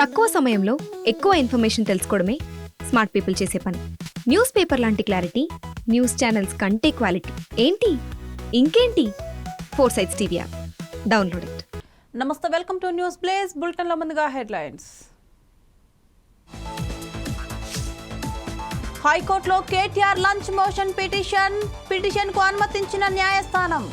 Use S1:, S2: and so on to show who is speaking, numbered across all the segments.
S1: తక్కువ సమయంలో ఎక్కువ ఇన్ఫర్మేషన్ తెలుసుకోవడమే స్మార్ట్ పీపుల్ చేసే పని. న్యూస్ పేపర్ లాంటి క్లారిటీ, న్యూస్ ఛానల్స్ కంటే క్వాలిటీ. ఏంటి ఇంకేంటి? 4 Sides TV app download it.
S2: నమస్తే, వెల్కమ్ టు న్యూస్ ప్లేస్. బులెటిన్లో ముందుగా హెడ్లైన్స్. హైకోర్టులో కేటీఆర్ లంచ్ మోషన్ పిటిషన్కు అనుమతించిన న్యాయస్థానం.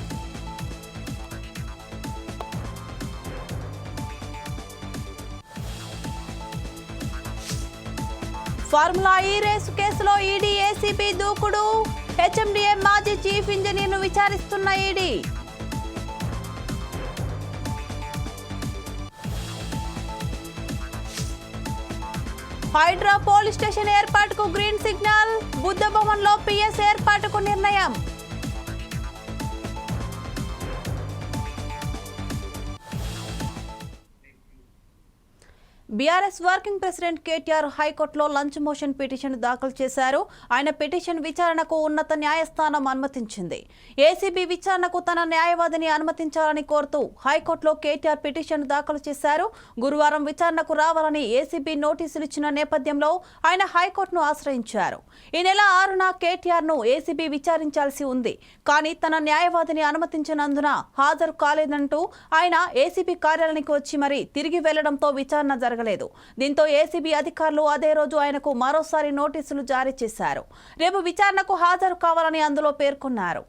S2: ఫార్ములా ఈ రేసు కేసులో ఈడీ ఏసీబీ దూకుడు. హెచ్ఎండిఏ మాజీ చీఫ్ ఇంజనీర్ను విచారిస్తున్న ఈడీ. హైడ్రా పోలీస్ స్టేషన్ ఏర్పాటుకు గ్రీన్ సిగ్నల్. బుద్ధ భవన్లో పిఎస్ ఏర్పాటుకు నిర్ణయం. బీఆర్ఎస్ వర్కింగ్ ప్రెసిడెంట్ కేటీఆర్ హైకోర్టులో లంచ్ మోషన్ పిటిషన్ దాఖలు చేశారు. ఆయన పిటిషన్ విచారణకు ఉన్నత న్యాయస్థానం అనుమతించింది. ఏసీబీ విచారణకు తన న్యాయవాదిని అనుమతించాలని కోరుతూ హైకోర్టులో కేటీఆర్ పిటిషన్ దాఖలు చేశారు. గురువారం విచారణకు రావాలని ఏసీబీ నోటీసులు ఇచ్చిన నేపథ్యంలో ఆయన హైకోర్టును ఆశ్రయించారు. ఈ నెల 6న కేటీఆర్ను ఏసీబీ విచారించాల్సి ఉంది. కానీ తన న్యాయవాదిని అనుమతించినందున హాజరు కాలేదంటూ ఆయన ఏసీబీ కార్యాలయానికి వచ్చి మరీ తిరిగి వెళ్లడంతో విచారణ జరగలేదు. దీంతో ఏసీబీ అధికారులు అదే రోజు ఆయనకు మరోసారి నోటీసులు జారీ చేశారు. రేపు విచారణకు హాజరు కావాలని అందులో పేర్కొన్నారు.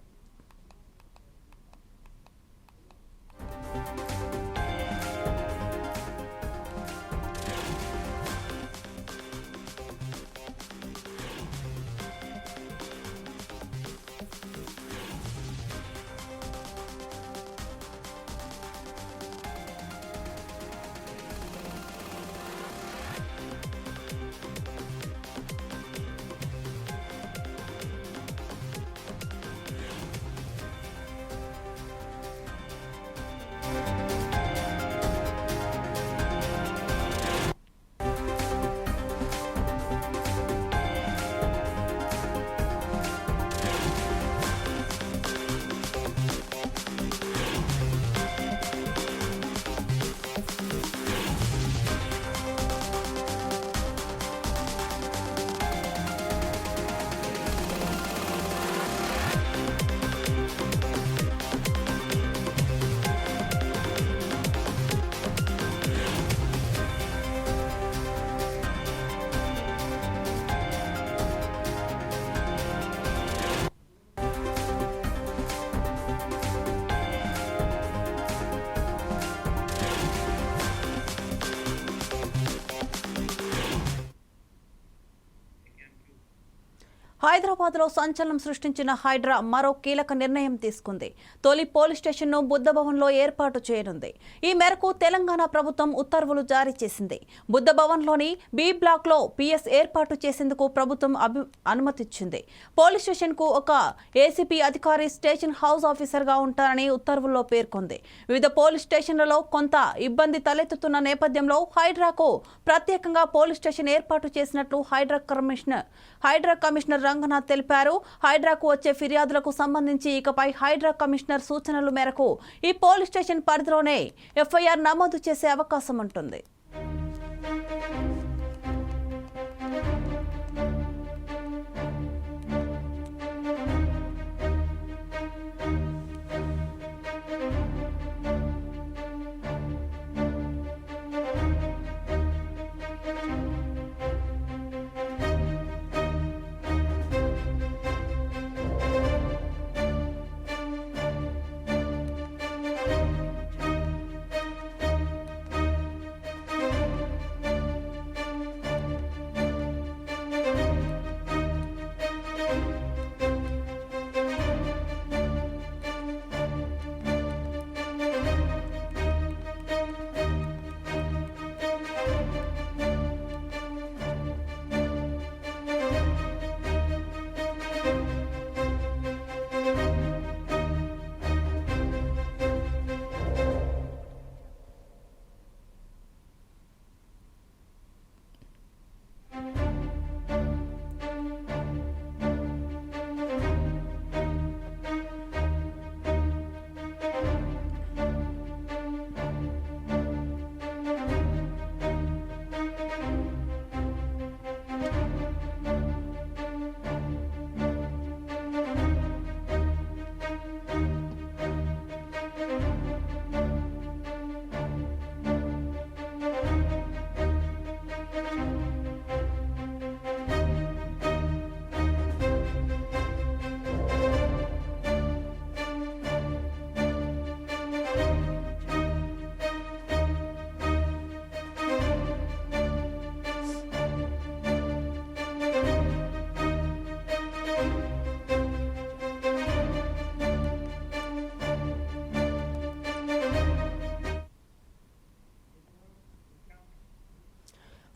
S2: హైదరాబాద్లో సంచలనం సృష్టించిన హైడ్రా మరో కీలక నిర్ణయం తీసుకుంది. తొలి పోలీస్ స్టేషన్ను బుద్ధభవన్లో ఏర్పాటు చేయనుంది. ఈ మేరకు తెలంగాణ ప్రభుత్వం ఉత్తర్వులు జారీ చేసింది. బుద్ధభవన్లోని బి బ్లాక్లో పిఎస్ ఏర్పాటు చేసేందుకు ప్రభుత్వం అనుమతిచ్చింది. పోలీస్ స్టేషన్కు ఒక ఏసీపీ అధికారి స్టేషన్ హౌస్ ఆఫీసర్గా ఉంటారని ఉత్తర్వుల్లో పేర్కొంది. వివిధ పోలీస్ స్టేషన్లలో కొంత ఇబ్బంది తలెత్తుతున్న నేపథ్యంలో హైడ్రాకు ప్రత్యేకంగా పోలీస్ స్టేషన్ ఏర్పాటు చేసినట్లు హైడ్రా కమిషనర్ రంగనాథ్ తెలిపారు. హైడ్రాకు వచ్చే ఫిర్యాదులకు సంబంధించి ఇకపై హైడ్రా కమిషనర్ సూచనల మేరకు ఈ పోలీస్ స్టేషన్ పరిధిలోనే ఎఫ్ఐఆర్ నమోదు చేసే అవకాశం ఉంటుంది.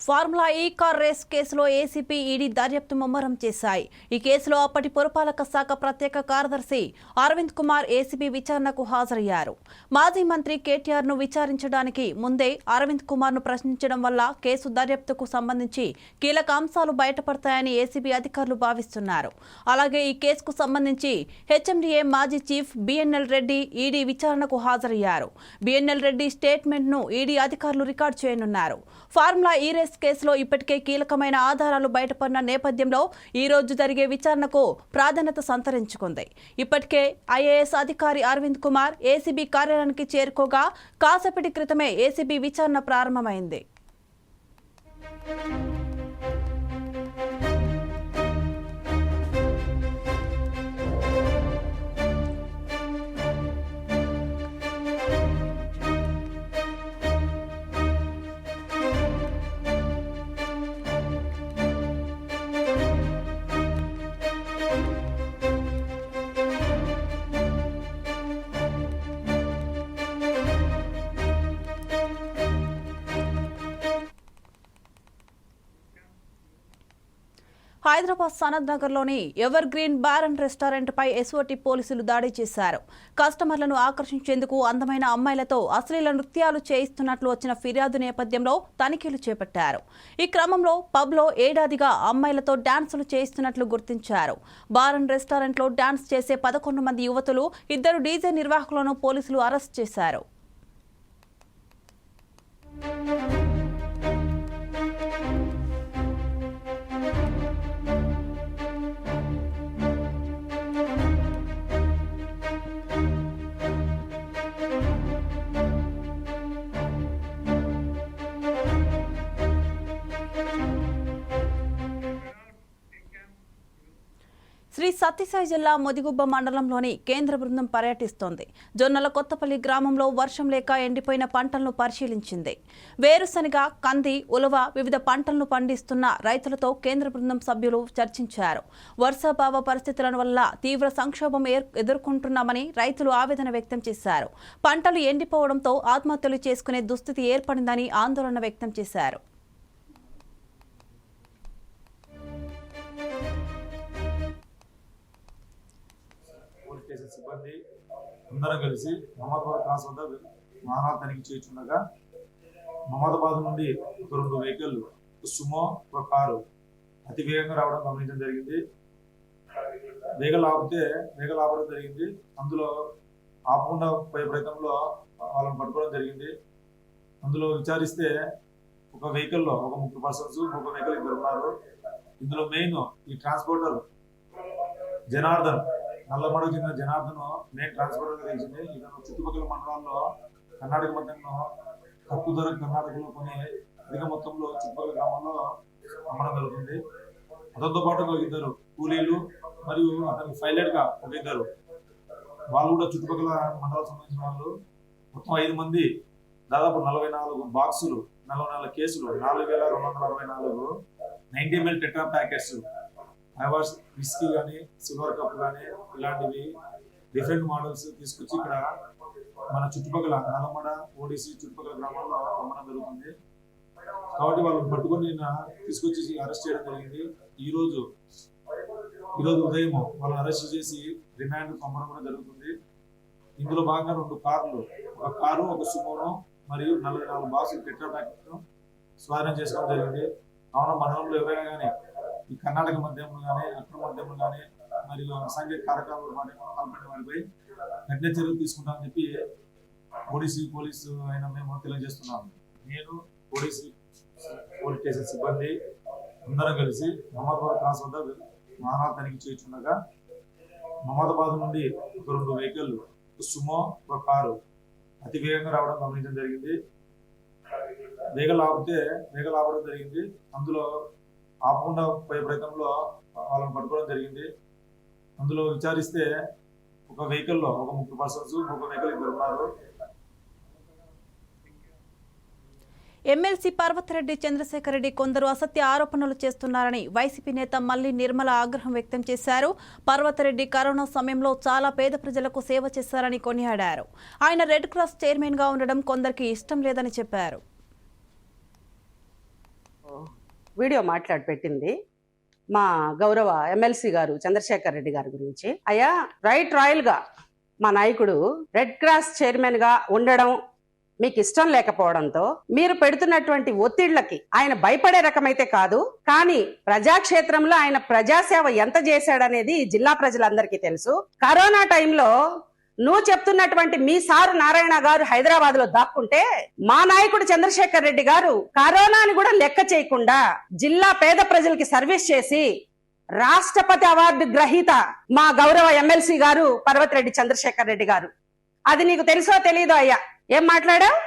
S2: ఫార్ములా ఈ కార్ రేస్ కేసులో ఏసీపీ ఈడీ దర్యాప్తు ముమ్మరం చేశాయి. ఈ కేసులో అప్పటి పురపాలక శాఖ ప్రత్యేక కార్యదర్శి అరవింద్ కుమార్ ఏసీపీ విచారణకు హాజరయ్యారు. మాజీ మంత్రి కేటీఆర్ ను విచారించడానికి ముందే అరవింద్ కుమార్ ను ప్రశ్నించడం వల్ల కేసు దర్యాప్తుకు సంబంధించి కీలక అంశాలు బయటపడతాయని ఏసీబీ అధికారులు భావిస్తున్నారు. అలాగే ఈ కేసుకు సంబంధించి హెచ్ఎండిఏ మాజీ చీఫ్ బిఎన్ఎల్ రెడ్డి ఈడీ విచారణకు హాజరయ్యారు. బిఎన్ఎల్ రెడ్డి స్టేట్మెంట్ ను ఈడీ అధికారులు రికార్డు చేయనున్నారు. ఫార్ములా ఈ రేస్ కేసులో ఇప్పటికే కీలకమైన ఆధారాలు బయటపడిన నేపథ్యంలో ఈ రోజు జరిగే విచారణకు ప్రాధాన్యత సంతరించుకుంది. ఇప్పటికే ఐఏఎస్ అధికారి అరవింద్ కుమార్ ఏసీబీ కార్యాలయానికి చేరుకోగా కాసేపటి క్రితమే ఏసీబీ విచారణ ప్రారంభమైంది. హైదరాబాద్ సనత్ నగర్లోని evergreen bar and restaurant పై ఎస్ఓటీ పోలీసులు దాడి చేశారు. కస్టమర్లను ఆకర్షించేందుకు అందమైన అమ్మాయిలతో అశ్లీల నృత్యాలు చేయిస్తున్నట్లు వచ్చిన ఫిర్యాదు నేపథ్యంలో తనిఖీలు చేపట్టారు. ఈ క్రమంలో పబ్లో ఏడాదిగా అమ్మాయిలతో డాన్సులు చేయిస్తున్నట్లు గుర్తించారు. బార్ అండ్ రెస్టారెంట్లో డాన్స్ చేసే 11 మంది యువతులు, 2 డీజే నిర్వాహకులను పోలీసులు అరెస్ట్ చేశారు. శ్రీ సత్యసాయి జిల్లా ముదిగుబ్బ మండలంలోని కేంద్ర బృందం పర్యటిస్తోంది. జొన్నల కొత్తపల్లి గ్రామంలో వర్షం లేక ఎండిపోయిన పంటలను పరిశీలించింది. వేరుశనగ, కంది, ఉలవ వివిధ పంటలను పండిస్తున్న రైతులతో కేంద్ర బృందం సభ్యులు చర్చించారు. వర్షాభావ పరిస్థితుల వల్ల తీవ్ర సంక్షోభం ఎదుర్కొంటున్నామని రైతులు ఆవేదన వ్యక్తం చేశారు. పంటలు ఎండిపోవడంతో ఆత్మహత్యలు చేసుకునే దుస్థితి ఏర్పడిందని ఆందోళన వ్యక్తం చేశారు.
S3: సిబ్బంది అందరం కలిసి మహమ్మదాబాద్ క్రాస్ వద్ద వాహనాలు తనిఖీ చేయించుండగా మహమ్మదాబాద్ నుండి ఒక 2 వెహికల్, సుమో, ఒక కారు అతి వేగంగా రావడం గమనించడం జరిగింది. వేగలు ఆపడం జరిగింది. అందులో ఆపకుండా పోయే ప్రయత్నంలో వాళ్ళని పట్టుకోవడం జరిగింది. అందులో విచారిస్తే ఒక వెహికల్లో ఒక 30 పర్సన్స్, ఒక వెహికల్ 2 ఉన్నారు. ఇందులో మెయిన్ ఈ ట్రాన్స్పోర్టర్ జనార్దన్, నల్లమడకు చెందిన జనార్దన్ మెయిన్ ట్రాన్స్పోర్టర్ తెలిసింది. ఇతను చుట్టుపక్కల మండలాల్లో కర్ణాటక మధ్యంలో తక్కువ ధర కర్ణాటకలో కొని అధిక మొత్తంలో చుట్టుపక్కల గ్రామాల్లో అమ్మడం జరుగుతుంది. అతనితో పాటు ఒక 2 కూలీలు మరియు అతనికి పైలట్ గా ఒక 2 వాళ్ళు కూడా చుట్టుపక్కల మండలాలకు సంబంధించిన వాళ్ళు. మొత్తం 5 మంది దాదాపు 44 బాక్సులు, 44 కేసులు, 4264 90 ml tetra packets, IVUS whisky కానీ, సిల్వర్ కప్ కానీ ఇలాంటివి డిఫరెంట్ మోడల్స్ తీసుకొచ్చి ఇక్కడ మన చుట్టుపక్కల నల్లమడ, ఓడిసి చుట్టుపక్కల గ్రామాల్లో అమ్మడం జరుగుతుంది. కాబట్టి వాళ్ళని పట్టుకొని తీసుకొచ్చి అరెస్ట్ చేయడం జరిగింది. ఈరోజు ఉదయం వాళ్ళని అరెస్ట్ చేసి రిమాండ్ పంపడం కూడా జరుగుతుంది. ఇందులో భాగంగా 2 కార్లు, ఒక కారు, ఒక సుమోను మరియు 44 బాక్సులు టెట్రా ప్యాకెట్ను స్వాధీనం చేసుకోవడం జరిగింది. కావున మండలంలో ఎవరైనా కానీ ఈ కర్ణాటక మద్యంలో కానీ, అక్రమ మద్యంలో కానీ మరియు అసాంఘిక కార్యక్రమాలు పాల్పడిన వారిపై కఠిన చర్యలు తీసుకుంటామని చెప్పి ఓడిసి పోలీసు అయిన మేము తెలియజేస్తున్నాము. నేను ఓడిసి పోలీస్ స్టేషన్ సిబ్బంది అందరం కలిసి మహమ్మదాబాద్ క్రాస్ వద్ద వాహనాలు తనిఖీ చేయించుండగా మహమ్మదాబాద్ నుండి ఒక 2 వెహికల్, సుమో, ఒక కారు అతి వేగంగా రావడం గమనించడం జరిగింది. వేగలు ఆపడం జరిగింది. అందులో ఆపకుండా పోయే ప్రయత్నంలో వాళ్ళని పట్టుకోవడం జరిగింది. అందులో విచారిస్తే ఒక వెహికల్లో ఒక 30 పర్సన్స్, ఒక వెహికల్ 2 ఉన్నారు.
S2: ఎమ్మెల్సీ పర్వతరెడ్డి చంద్రశేఖర్ రెడ్డి కొందరు అసత్య ఆరోపణలు చేస్తున్నారని వైసీపీ నేత మల్లి నిర్మల ఆగ్రహం వ్యక్తం చేశారు. పర్వతరెడ్డి కరోనా సమయంలో చాలా పేద ప్రజలకు సేవ చేశారని కొనియాడారు. ఆయన రెడ్ క్రాస్ చైర్మన్ గా ఉండడం కొందరికి ఇష్టం లేదని చెప్పారు.
S4: వీడియో మాట్లాడి పెట్టింది మా గౌరవ ఎమ్మెల్సీ గారు చంద్రశేఖర్ రెడ్డి గారి గురించి. అయ్యా, రైట్ రాయల్గా మా నాయకుడు రెడ్ క్రాస్ చైర్మన్ గా ఉండడం మీకు ఇష్టం లేకపోవడంతో మీరు పెడుతున్నటువంటి ఒత్తిళ్లకి ఆయన భయపడే రకమైతే కాదు, కానీ ప్రజాక్షేత్రంలో ఆయన ప్రజాసేవ ఎంత చేశాడనేది ఈ జిల్లా ప్రజలందరికీ తెలుసు. కరోనా టైంలో నువ్వు చెప్తున్నటువంటి మీ సారు నారాయణ గారు హైదరాబాద్ లో దాక్కుంటే మా నాయకుడు చంద్రశేఖర్ రెడ్డి గారు కరోనాని కూడా లెక్క చేయకుండా జిల్లా పేద ప్రజలకి సర్వీస్ చేసి రాష్ట్రపతి అవార్డు గ్రహీత మా గౌరవ ఎమ్మెల్సీ గారు పర్వతిరెడ్డి చంద్రశేఖర్ రెడ్డి గారు. అది నీకు తెలుసో తెలీదో అయ్యా? ఏం మాట్లాడావు?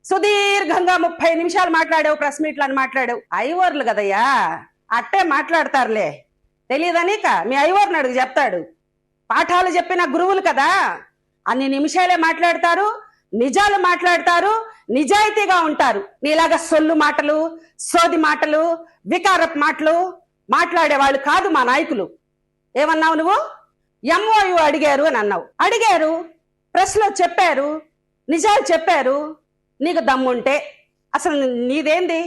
S4: సుదీర్ఘంగా 30 నిమిషాలు మాట్లాడావు, ప్రెస్ మీట్లు అని మాట్లాడావు. ఐవర్లు కదయ్యా, అట్టే మాట్లాడతారులే. తెలియదనిక మీ ఐవర్ని అడుగు, చెప్తాడు. పాఠాలు చెప్పిన గురువులు కదా, అన్ని నిమిషాలే మాట్లాడతారు, నిజాలు మాట్లాడతారు, నిజాయితీగా ఉంటారు. నీలాగా సొల్లు మాటలు, సోది మాటలు, వికారపు మాటలు మాట్లాడేవాళ్ళు కాదు మా నాయకులు. ఏమన్నావు నువ్వు? ఎంఓయు అడిగారు అని అన్నావు. అడిగారు, ప్రెస్ లో చెప్పారు, నిజాలు చెప్పారు. నీకు దమ్ముంటే అసలు నీదేంది?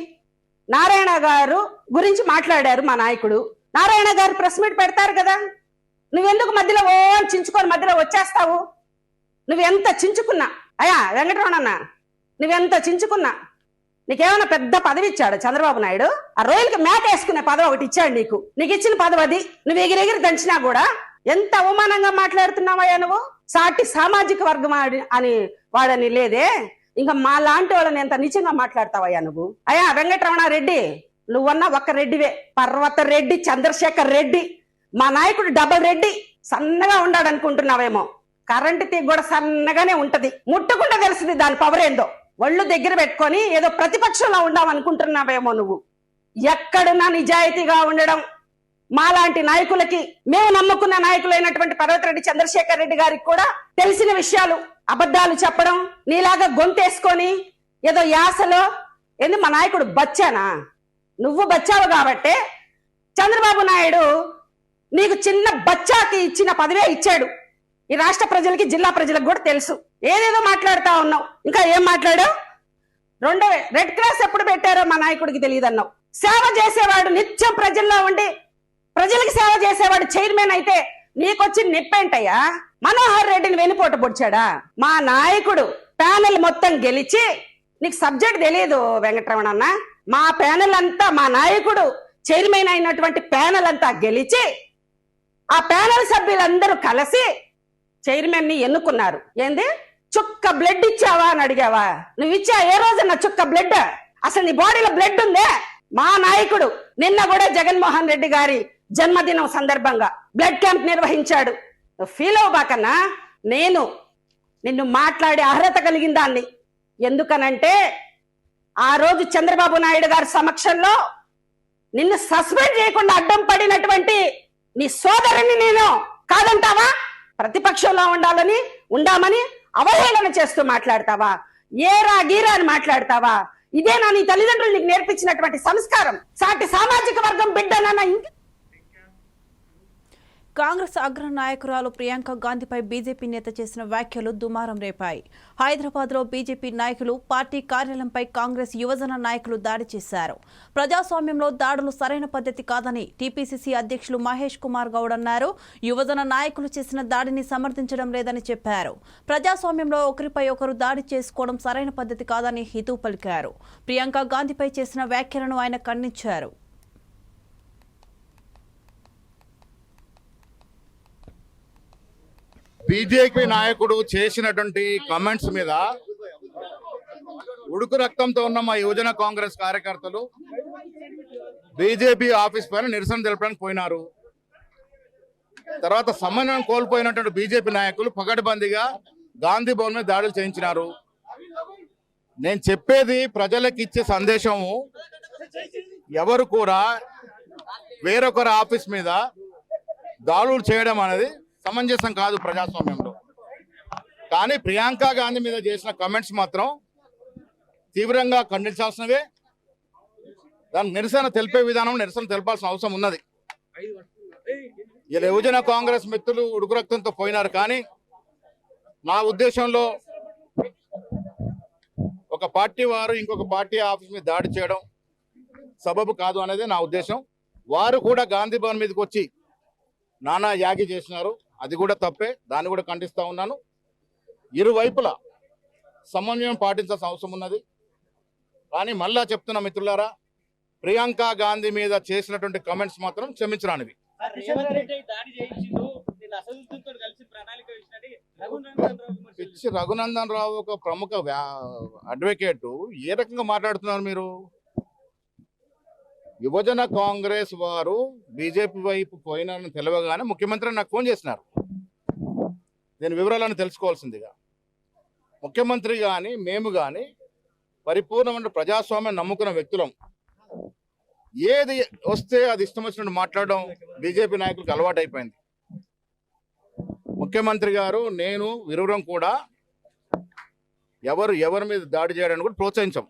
S4: నారాయణ గారు గురించి మాట్లాడారు మా నాయకుడు. నారాయణ గారు ప్రెస్ మీట్ పెడతారు కదా, నువ్వెందుకు మధ్యలో చించుకొని మధ్యలో వచ్చేస్తావు? నువ్వెంత చించుకున్నా అయ్యా వెంకటరమణ, నువ్వెంత చించుకున్నా నీకేమైనా పెద్ద పదవి ఇచ్చాడు చంద్రబాబు నాయుడు? ఆ రొయ్యలకి మేత వేసుకునే పదవి ఒకటి ఇచ్చాడు నీకు. నీకు ఇచ్చిన పదవి అది. నువ్వు ఎగిరెగిరి దంచినా కూడా ఎంత అవమానంగా మాట్లాడుతున్నావయ్యా నువ్వు. సాటి సామాజిక వర్గం అని వాడని లేదే, ఇంకా మా లాంటి వాళ్ళని ఎంత నీచంగా మాట్లాడతావయ్యా నువ్వు. అయ్యా వెంకటరమణ రెడ్డి, నువ్వన్నా ఒక్క రెడ్డివే. పర్వత రెడ్డి, చంద్రశేఖర్ రెడ్డి, మా నాయకుడు డబల్ రెడ్డి. సన్నగా ఉండాడు అనుకుంటున్నావేమో, కరెంటు తీగ కూడా సన్నగానే ఉంటది, ముట్టుకుంటే తెలుస్తుంది దాని పవర్ ఏందో. ఒళ్ళు దగ్గర పెట్టుకొని ఏదో ప్రతిపక్షంలో ఉండామనుకుంటున్నావేమో నువ్వు. ఎక్కడున్నా నిజాయితీగా ఉండడం మాలాంటి నాయకులకి, మేము నమ్ముకున్న నాయకులైనటువంటి పర్వతిరెడ్డి చంద్రశేఖర్ రెడ్డి గారికి కూడా తెలిసిన విషయాలు. అబద్ధాలు చెప్పడం, నీలాగా గొంతేసుకొని ఏదో యాసలో మా నాయకుడు బచ్చానా? నువ్వు బచ్చావు కాబట్టే చంద్రబాబు నాయుడు నీకు చిన్న బచ్చాకి ఇచ్చిన పదవే ఇచ్చాడు. ఈ రాష్ట్ర ప్రజలకి, జిల్లా ప్రజలకు కూడా తెలుసు. ఏదేదో మాట్లాడుతా ఉన్నావు. ఇంకా ఏం మాట్లాడావు? రెడ్ క్రాస్ ఎప్పుడు పెట్టారో మా నాయకుడికి తెలియదు అన్నావు. సేవ చేసేవాడు, నిత్యం ప్రజల్లో ఉండి ప్రజలకు సేవ చేసేవాడు చైర్మన్ అయితే నీకొచ్చి నిప్పేంటయ్యా? మనోహర్ రెడ్డిని వెనుపోటు పొడిచాడా? మా నాయకుడు ప్యానెల్ మొత్తం గెలిచి, నీకు సబ్జెక్ట్ తెలియదు వెంకటరమణ అన్న, మా ప్యానెల్ అంతా, మా నాయకుడు చైర్మన్ అయినటువంటి ప్యానెల్ అంతా గెలిచి ఆ ప్యానెల్ సభ్యులందరూ కలిసి చైర్మన్ ని ఎన్నుకున్నారు. ఏంది, చుక్క బ్లడ్ ఇచ్చావా అని అడిగావా? నువ్వు ఇచ్చా ఏ రోజన్నా చుక్క బ్లడ్? అసలు నీ బాడీలో బ్లడ్ ఉందే? మా నాయకుడు నిన్న కూడా జగన్మోహన్ రెడ్డి గారి జన్మదినం సందర్భంగా బ్లడ్ క్యాంప్ నిర్వహించాడు. ఫీల్ అవ్వబాకన్నా, నేను నిన్ను మాట్లాడే అర్హత కలిగిన దాన్ని. ఎందుకనంటే ఆ రోజు చంద్రబాబు నాయుడు గారి సమక్షంలో నిన్ను సస్పెండ్ చేయకుండా అడ్డం పడినటువంటి నీ సోదరుని నేను కాదంటావా? ప్రతిపక్షంలో ఉండామని అవహేళన చేస్తూ మాట్లాడతావా? ఏరా గీరా అని మాట్లాడతావా? ఇదేనా నీ తల్లిదండ్రులు నీకు నేర్పించినటువంటి సంస్కారం? సాటి సామాజిక వర్గం బిడ్డనన్నా
S2: కాంగ్రెస్ అగ్ర నాయకురాలు ప్రియాంక గాంధీపై బీజేపీ నేత చేసిన వ్యాఖ్యలు దుమారం రేపాయి. హైదరాబాద్లో బీజేపీ నాయకులు, పార్టీ కార్యాలయంపై కాంగ్రెస్ యువజన నాయకులు దాడి చేశారు. ప్రజాస్వామ్యంలో దాడులు సరైన పద్ధతి కాదని టీపీసీసీ అధ్యక్షులు మహేష్ కుమార్ గౌడ్ అన్నారు. యువజన నాయకులు చేసిన దాడిని సమర్థించడం లేదని చెప్పారు. ప్రజాస్వామ్యంలో ఒకరిపై ఒకరు దాడి చేసుకోవడం సరైన పద్ధతి కాదని హితవు పలికారు. ప్రియాంక గాంధీపై చేసిన వ్యాఖ్యలను ఆయన ఖండించారు.
S5: బీజేపీ నాయకుడు చేసినటువంటి కామెంట్స్ మీద ఉడుకు రక్తంతో ఉన్న మా యువజన కాంగ్రెస్ కార్యకర్తలు బీజేపీ ఆఫీస్ పైన నిరసన తెలపడానికి పోయినారు. తర్వాత సమన్వయం కోల్పోయినటువంటి బీజేపీ నాయకులు పకడ్బందీగా గాంధీ భవన్ మీద దాడులు చేయించినారు. నేను చెప్పేది ప్రజలకు ఇచ్చే సందేశము, ఎవరు కూడా వేరొకరి ఆఫీస్ మీద దాడులు చేయడం అనేది సమంజసం కాదు ప్రజాస్వామ్యంలో. కానీ ప్రియాంక గాంధీ మీద చేసిన కామెంట్స్ మాత్రం తీవ్రంగా ఖండించాల్సినవే. దానికి నిరసన తెలిపే విధానం, నిరసన తెలపాల్సిన అవసరం ఉన్నది. ఇలా యువజన కాంగ్రెస్ మిత్రులు ఉడుకు రక్తంతో పోయినారు. కానీ నా ఉద్దేశంలో ఒక పార్టీ వారు ఇంకొక పార్టీ ఆఫీస్ మీద దాడి చేయడం సబబు కాదు అనేది నా ఉద్దేశం. వారు కూడా గాంధీ భవన్ మీదకి వచ్చి నానా యాగి చేసినారు, అది కూడా తప్పే, దాన్ని కూడా ఖండిస్తూ ఉన్నాను. ఇరువైపులా సమన్వయం పాటించాల్సిన అవసరం ఉన్నది. కానీ మళ్ళా చెప్తున్నా మిత్రులారా, ప్రియాంక గాంధీ మీద చేసినటువంటి కామెంట్స్ మాత్రం క్షమించరానివి. పిచ్చి రఘునందన్ రావు ఒక ప్రముఖ అడ్వకేట్, ఏ రకంగా మాట్లాడుతున్నారు మీరు? యువజన కాంగ్రెస్ వారు బీజేపీ వైపు పోయినారని తెలియగానే ముఖ్యమంత్రి నాకు ఫోన్ చేసినారు. నేను వివరాలను తెలుసుకోవాల్సిందిగా. ముఖ్యమంత్రి కానీ మేము కానీ పరిపూర్ణమైన ప్రజాస్వామ్యం నమ్ముకున్న వ్యక్తులం. ఏది వస్తే అది ఇష్టం వచ్చినట్టు మాట్లాడడం బీజేపీ నాయకులకు అలవాటు అయిపోయింది. ముఖ్యమంత్రి గారు నేను విరువురం కూడా ఎవరి మీద దాడి చేయడానికి కూడా ప్రోత్సహించాం.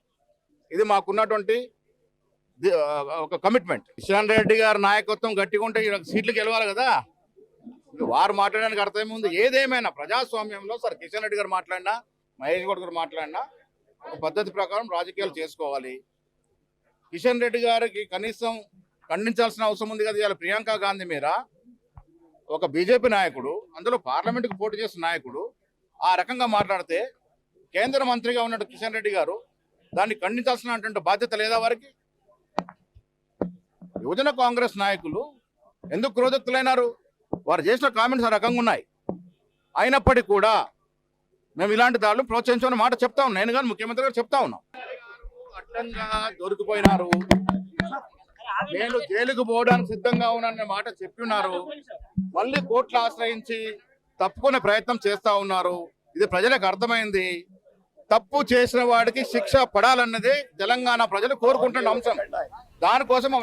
S5: ఇది మాకున్నటువంటి ఒక కమిట్మెంట్. కిషన్ రెడ్డి గారి నాయకత్వం గట్టిగా ఉంటే సీట్లు గెలవాలి కదా. వారు మాట్లాడడానికి అర్థమేముంది? ఏదేమైనా ప్రజాస్వామ్యంలో సార్ కిషన్ రెడ్డి గారు మాట్లాడినా, మహేష్ గౌడ్ గారు మాట్లాడినా ఒక పద్ధతి ప్రకారం రాజకీయాలు చేసుకోవాలి. కిషన్ రెడ్డి గారికి కనీసం ఖండించాల్సిన అవసరం ఉంది కదా. ఇవాళ ప్రియాంక గాంధీ మీద ఒక బీజేపీ నాయకుడు, అందులో పార్లమెంటుకు పోటీ చేసిన నాయకుడు ఆ రకంగా మాట్లాడితే కేంద్ర మంత్రిగా ఉన్న కిషన్ రెడ్డి గారు దాన్ని ఖండించాల్సినటువంటి బాధ్యత లేదా వారికి? యువజన కాంగ్రెస్ నాయకులు ఎందుకు క్రోధక్తులైనారు? వారు చేసిన కామెంట్స్ ఆ రకంగా ఉన్నాయి. అయినప్పటికీ కూడా మేము ఇలాంటి దాడులు ప్రోత్సహించమని మాట చెప్తా ఉన్నాం. నేను కానీ ముఖ్యమంత్రి గారు చెప్తా ఉన్నాం. అడ్డంగా దొరికిపోయినారు, నేను జైలుకు పోవడానికి సిద్ధంగా ఉన్నాననే మాట చెప్పినారు. మళ్ళీ కోర్టులు ఆశ్రయించి తప్పుకునే ప్రయత్నం చేస్తా ఉన్నారు. ఇది ప్రజలకు అర్థమైంది. తప్పు చేసిన వాడికి శిక్ష పడాలన్నది తెలంగాణ ప్రజలు కోరుకుంటున్న అంశం. దానికోసం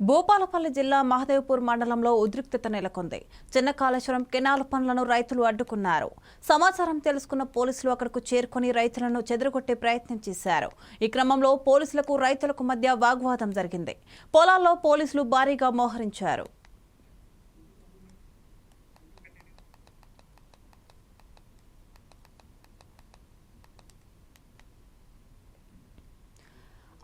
S2: భూపాలపల్లి జిల్లా మహదేవ్పూర్ మండలంలో ఉద్రిక్తత నెలకొంది. చిన్న కాళేశ్వరం కెనాల్ పనులను రైతులు అడ్డుకున్నారు. సమాచారం తెలుసుకున్న పోలీసులు అక్కడకు చేరుకుని రైతులను చెదరగొట్టే ప్రయత్నం చేశారు. ఈ క్రమంలో పోలీసులకు రైతులకు మధ్య వాగ్వాదం జరిగింది. పొలాల్లో పోలీసులు భారీగా మోహరించారు.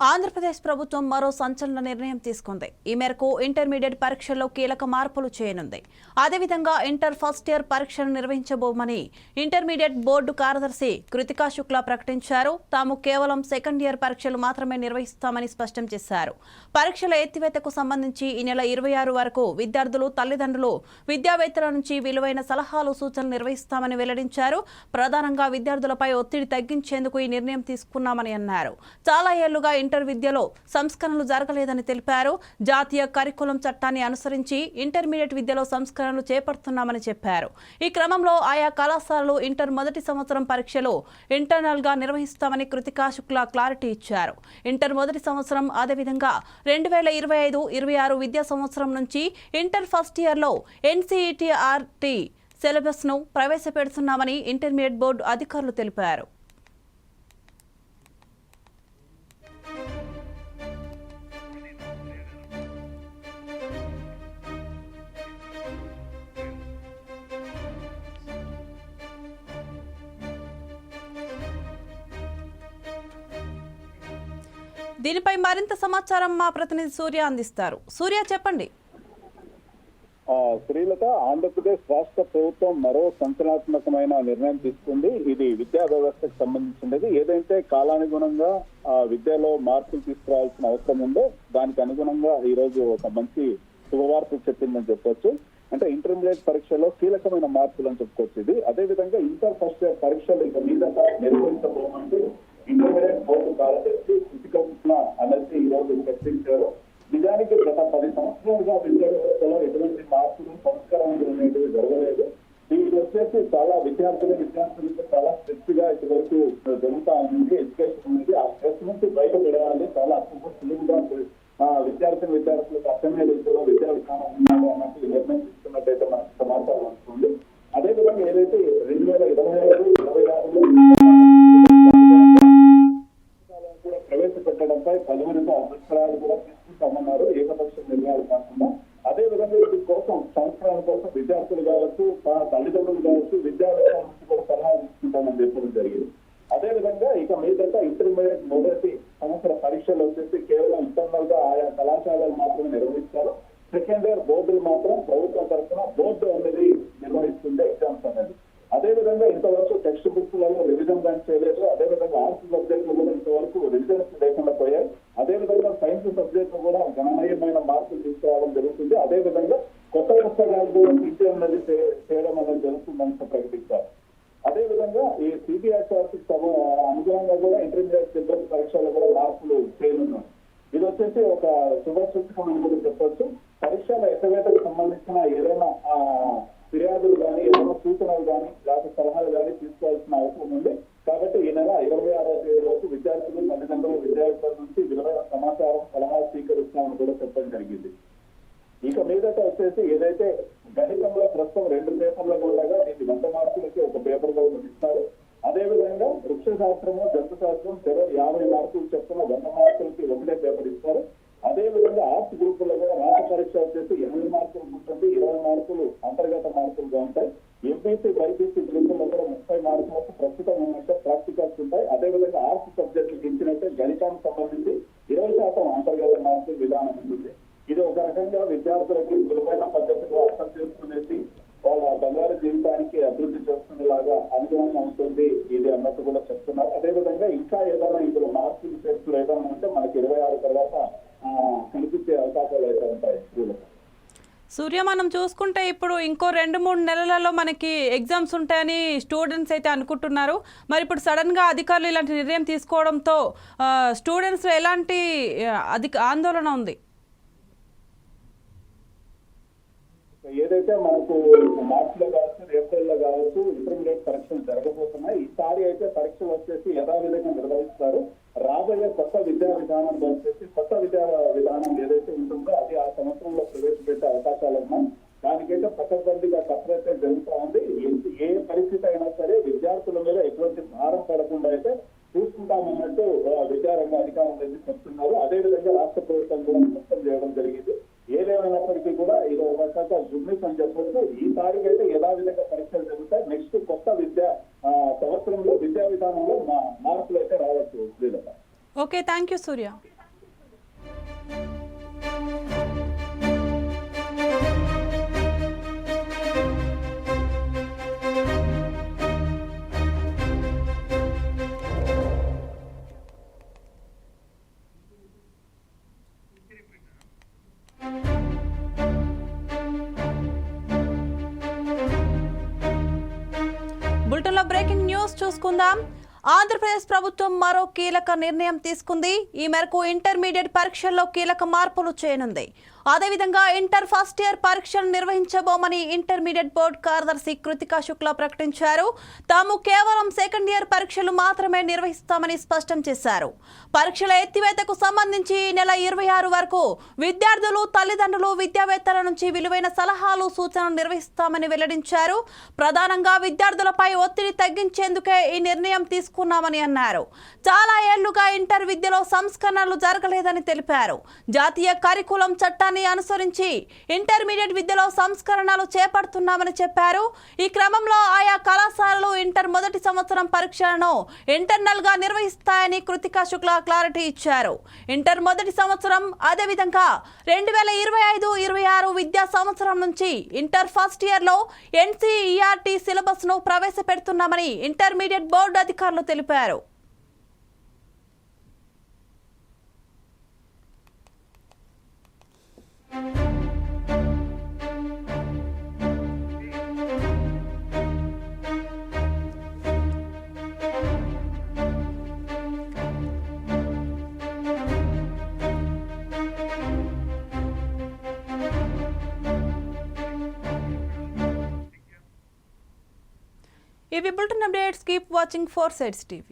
S2: ఆంధ్రప్రదేశ్ ప్రభుత్వం మరో సంచలన నిర్ణయం తీసుకుంది. ఈ మేరకు ఇంటర్మీడియట్ పరీక్షల్లో కీలక మార్పులు చేయనుంది. అదేవిధంగా ఇంటర్ ఫస్ట్ ఇయర్ పరీక్షలు నిర్వహించబోమని ఇంటర్మీడియట్ బోర్డు కార్యదర్శి కృతికా శుక్లా ప్రకటించారు. తాము కేవలం సెకండ్ ఇయర్ పరీక్షలు మాత్రమే నిర్వహిస్తామని స్పష్టం చేశారు. పరీక్షల ఎత్తివేతకు సంబంధించి ఈ నెల 26 వరకు విద్యార్థులు, తల్లిదండ్రులు, విద్యావేత్తల నుంచి విలువైన సలహాలు, సూచనలు నిర్వహిస్తామని వెల్లడించారు. ప్రధానంగా విద్యార్థులపై ఒత్తిడి తగ్గించేందుకు ఈ నిర్ణయం తీసుకున్నామని అన్నారు. చాలా ఏళ్లుగా ఇంటర్ విద్యలో సంస్కరణలు జరగలేదని తెలిపారు. జాతీయ కరికులం చట్టాన్ని అనుసరించి ఇంటర్మీడియట్ విద్యలో సంస్కరణలు చేపడుతున్నామని చెప్పారు. ఈ క్రమంలో ఆయా కళాశాలలు ఇంటర్ మొదటి సంవత్సరం పరీక్షలు ఇంటర్నల్ గా నిర్వహిస్తామని కృతికా శుక్లా క్లారిటీ ఇచ్చారు. ఇంటర్ మొదటి సంవత్సరం, అదేవిధంగా 2025-26 విద్యా సంవత్సరం నుంచి ఇంటర్ ఫస్ట్ ఇయర్ లో NCERT సిలబస్ ను ప్రవేశపెడుతున్నామని ఇంటర్మీడియట్ బోర్డు అధికారులు తెలిపారు. దీనిపై మరింత సమాచారం మా ప్రతినిధి సూర్య అందిస్తారు. సూర్య, చెప్పండి.
S6: శ్రీలత, ఆంధ్రప్రదేశ్ రాష్ట్ర ప్రభుత్వం మరో సంచలనాత్మకమైన నిర్ణయం తీసుకుంది. ఇది విద్యా వ్యవస్థకు సంబంధించినది. ఏదైతే కాలానుగుణంగా విద్యలో మార్పులు తీసుకురావాల్సిన అవసరం ఉందో దానికి అనుగుణంగా ఈ రోజు ఒక మంచి శుభవార్త చెప్పిందని చెప్పొచ్చు. అంటే ఇంటర్మీడియట్ పరీక్షలో కీలకమైన మార్పులు అని చెప్పుకోవచ్చు. ఇది అదే విధంగా ఇంటర్ ఫస్ట్ ఇయర్ పరీక్షలు ఇక మీద నిర్వహించబోమంటూ ఇంటర్మీడియట్ బోర్డు కార్యదర్శి కృతికా శుక్లా అనేది ఈ రోజు ప్రకటించారు. నిజానికి గత 10 సంవత్సరాలుగా విద్యా వ్యవస్థలో ఎటువంటి మార్పులు, సంస్కరణలు అనేవి జరగలేదు. దీనికి వచ్చేసి చాలా విద్యార్థులకు చాలా స్ట్రెస్ గా ఇటువరకు జరుగుతా ఉంది. ఎడ్యుకేషన్ ఉంది. ఆ స్ట్రెస్ నుంచి బయటపడాలి. చాలా సులువుగా విద్యార్థులకు అర్థమయ్యే రీతిలో విద్యా విధానం ఉండాలి అన్నట్టు నిర్ణయం తీసుకున్నట్టయితే మనకు సమాచారం వస్తుంది. అదేవిధంగా ఏదైతే 2025-26లో కూడా ప్రవేశపెట్టడంపై 10 అభిప్రాయాలు కూడా తీసుకుంటామన్నారు. ఏకపక్ష నిర్ణయాలు కాకుండా అదే విధంగా వీటి కోసం సంవత్సరాల కోసం విద్యార్థులు కావచ్చు, తల్లిదండ్రులు కావచ్చు, విద్యార్థుల నుంచి కూడా సలహా తీసుకుంటామని చెప్పడం జరిగింది. అదేవిధంగా ఇక మీదట ఇంటర్మీడియట్ మొదటి సంవత్సర పరీక్షలు వచ్చేసి కేవలం ఇంటర్నల్ గా ఆయా కళాశాలలు మాత్రమే నిర్వహిస్తారు. సెకండ్ ఇయర్ బోర్డులు మాత్రం ప్రభుత్వం తరఫున బోర్డు అనేది నిర్వహిస్తుంది ఎగ్జామ్స్ అనేది. అదేవిధంగా ఇంతవరకు టెక్స్ట్ బుక్స్ లలో రివిజన్ కానీ చేయలేదు. అదేవిధంగా ఆర్ట్స్ సబ్జెక్టులు కూడా ఇంతవరకు రివిజన్స్ లేకుండా పోయాయి. అదేవిధంగా సైన్స్ సబ్జెక్టు కూడా గణనీయమైన మార్కులు తీసుకురావడం జరుగుతుంది. అదేవిధంగా కొత్త పుస్తకాలు కూడా టీచర్ అనేది చేయడం అనేది జరుగుతుందని ప్రకటించారు. అదేవిధంగా ఈ సిబిఎస్ఆర్కి అనుగుణంగా కూడా ఇంటర్మీడియట్ సిలబస్ పరీక్షలు కూడా మార్పులు చేయనున్నారు. ఇది వచ్చేసి ఒక శుభసూచకం కూడా చెప్పొచ్చు. పరీక్షల ఎత్తవేతకు సంబంధించిన ఏదైనా ఫిర్యాదులు కానీ ఏదైనా సూచనలు కానీ లేకపోతే సలహాలు కానీ తీసుకోవాల్సిన అవసరం ఉంది. కాబట్టి ఈ నెల 26వ తేదీ వరకు విద్యార్థులు, తల్లిదండ్రులు, విద్యార్థుల నుంచి విలువైన సమాచారం, సలహాలు స్వీకరిస్తామని కూడా చెప్పడం జరిగింది. ఇక మీదట వచ్చేసి ఏదైతే గణితంలో ప్రస్తుతం 2 పేపర్లు ఉండగా దీన్ని 100 మార్కులకి ఒక పేపర్ గా ఇస్తారు. అదేవిధంగా వృక్ష శాస్త్రము, జంతు శాస్త్రం 50 మార్కులు చెప్తున్న 100 మార్కులకి ఒకటే పేపర్ ఇస్తారు. అదేవిధంగా ఆర్ట్స్ గ్రూపుల్లో కూడా రాత పరీక్ష వచ్చేసి 80 మార్కులు ఉంటుంది, 20 మార్కులు అంతర్గత మార్కులుగా ఉంటాయి. ఎంపీసీ, బైపీసీ గ్రూపుల్లో కూడా 30 మార్కులకు ప్రస్తుతం ఉన్నట్టే ప్రాక్టికల్స్ ఉంటాయి. అదేవిధంగా ఆర్ట్స్ సబ్జెక్టులకు ఇచ్చినట్టే గణితానికి సంబంధించి 20% అంతర్గత మార్కుల విధానం ఉంటుంది. ఇది ఒక రకంగా విద్యార్థులకు సులభమైన పద్ధతిలో అర్థం చేసుకునేసి వాళ్ళ బంగారు జీవితానికి అభివృద్ధి చేస్తున్నలాగా అనుగుణంగా ఉంటుంది ఇది అన్నట్టు కూడా చెప్తున్నారు. అదేవిధంగా ఇంకా ఏదైనా ఇందులో మార్కులు చేస్తులు ఏదైనా ఉంటే మనకి 26 తర్వాత కనిపించే అవకాశాలు అయితే ఉంటాయి స్కూళ్ళకు.
S2: సూర్య, మనం చూసుకుంటే ఇప్పుడు ఇంకో 2-3 నెలలలో మనకి ఎగ్జామ్స్ ఉంటాయని స్టూడెంట్స్ అయితే అనుకుంటున్నారు. మరి ఇప్పుడు సడన్గా అధికారులు ఇలాంటి నిర్ణయం తీసుకోవడంతో స్టూడెంట్స్లో ఎలాంటి ఆందోళన ఉంది?
S6: ఏదైతే మనకు మార్చిలో కావచ్చు, ఏప్రిల్లో కావచ్చు ఇంటర్మీడియట్ పరీక్షలు జరగబోతున్నాయి. ఈసారి అయితే పరీక్షలు వచ్చేసి యథావిధంగా నిర్వహిస్తారు. రాబోయే కొత్త విద్యా విధానంలో వచ్చేసి కొత్త విద్యా విధానం ఏదైతే ఉంటుందో అది ఆ సంవత్సరంలో ప్రవేశపెట్టే అవకాశాలు ఉన్నాయి. దానికైతే పకడ్బందీగా కసరత్తు జరుగుతూ ఉంది. ఏ పరిస్థితి అయినా సరే విద్యార్థుల మీద ఎటువంటి భారం పడకుండా అయితే చూసుకుంటామన్నట్టు విద్యారంగ అధికారులు అయితే చెప్తున్నారు. అదేవిధంగా రాష్ట్ర ప్రభుత్వం కూడా స్పష్టం చేయడం జరిగింది. ఏదేమైనప్పటికీ కూడా ఇది ఒక రకంగా గుడ్నెస్ అని చెప్పొచ్చు. ఈ తారీఖు అయితే యథావిధంగా పరీక్షలు జరుగుతాయి. నెక్స్ట్ కొత్త విద్యా సంవత్సరంలో విద్యా విధానంలో మార్పులు అయితే రావచ్చు.
S2: ఓకే, థ్యాంక్ యూ సూర్య. బులెటిన్లో బ్రేకింగ్ న్యూస్ చూసుకుందాం. ఆంధ్రప్రదేశ్ ప్రభుత్వం మరో కీలక నిర్ణయం తీసుకుంది. ఈ మేరకు ఇంటర్మీడియట్ పరీక్షల్లో కీలక మార్పులు చేయనుంది. అదేవిధంగా ఇంటర్ ఫస్ట్ ఇయర్ పరీక్షలు నిర్వహించబోమని ఇంటర్మీడియట్ బోర్డు కార్యదర్శి కృతికా శుక్లా ప్రకటించారు. తాము కేవలం సెకండ్ ఇయర్ పరీక్షలు మాత్రమే నిర్వహిస్తామని స్పష్టం చేశారు. పరీక్షల ఎత్తివేతకు సంబంధించి ఈ నెల 26 వరకు విద్యార్థులు, తల్లిదండ్రులు, విద్యావేత్తల నుంచి విలువైన సలహాలు, సూచనలు నిర్వహిస్తామని వెల్లడించారు. ప్రధానంగా విద్యార్థులపై ఒత్తిడి తగ్గించేందుకే ఈ నిర్ణయం తీసుకున్నామని అన్నారు. చాలా ఏళ్లుగా ఇంటర్ విద్యలో సంస్కరణలు జరగలేదని తెలిపారు. జాతీయ కరికులం చట్టాన్ని అనుసరించి ఇంటర్మీడియట్ విద్యలో సంస్కరణలు చేపడుతున్నామని చెప్పారు. ఈ క్రమంలో ఆయా కళాశాలలు ఇంటర్ మొదటి సంవత్సరం పరీక్షలను ఇంటర్నల్ గా నిర్వహిస్తాయని కృతికా శుక్లా క్లారిటీ ఇచ్చారు. ఇంటర్ మొదటి సంవత్సరం అదేవిధంగా 2025-26 విద్యా సంవత్సరం నుంచి ఇంటర్ ఫస్ట్ ఇయర్ లో ఎన్సీఈఆర్టీ సిలబస్ ను ప్రవేశపెడుతున్నామని ఇంటర్మీడియట్ బోర్డు అధికారులు తెలిపారు. If you built an updates, keep watching 4 Sides TV.